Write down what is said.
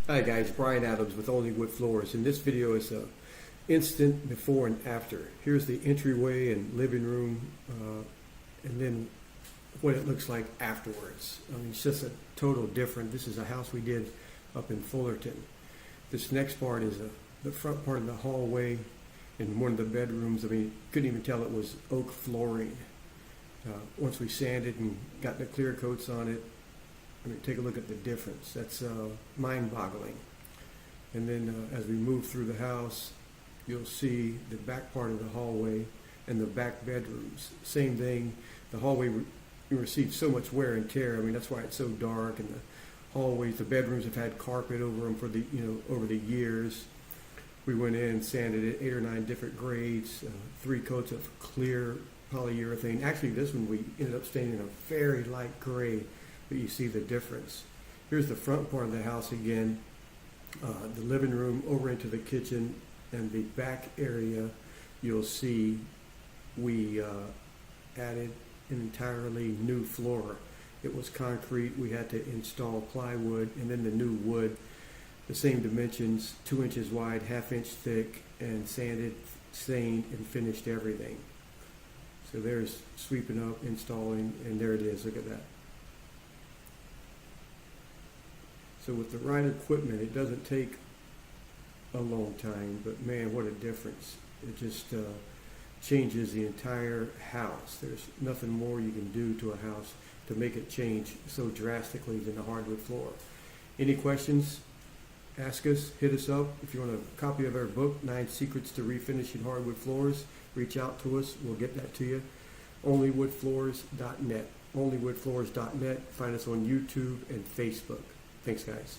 Hi guys, Brian Adams with Only Wood Floors, and this video is a instant before and after. Here's the entryway and living room, and then what it looks like afterwards. I mean, it's just a total different. This is a house we did up in Fullerton. This next part is the front part of the hallway and one of the bedrooms. I mean, couldn't even tell it was oak flooring. Once we sanded and got the clear coats on it, I mean, take a look at the difference. That's mind-boggling. And then as we move through the house, you'll see the back part of the hallway and the back bedrooms. Same thing. The hallway received so much wear and tear. I mean, that's why it's so dark. And the hallways, the bedrooms have had carpet over them for the over the years. We went in and sanded it 8 or 9 different grades, 3 coats of clear polyurethane. Actually, this one we ended up staining a very light gray. But you see the difference. Here's the front part of the house again, the living room over into the kitchen, and the back area. You'll see we added an entirely new floor. It was concrete. We had to install plywood, and then the new wood, the same dimensions, 2 inches wide, 1/2 inch thick, and sanded, stained, and finished everything. So there's sweeping up, installing, and there it is. Look at that. So with the right equipment, it doesn't take a long time, but man, what a difference. It just changes the entire house. There's nothing more you can do to a house to make it change so drastically than a hardwood floor. Any questions? Ask us, hit us up. If you want a copy of our book, 9 Secrets to Refinishing Hardwood Floors, reach out to us. We'll get that to you. Onlywoodfloors.net. Onlywoodfloors.net. Find us on YouTube and Facebook. Thanks, guys.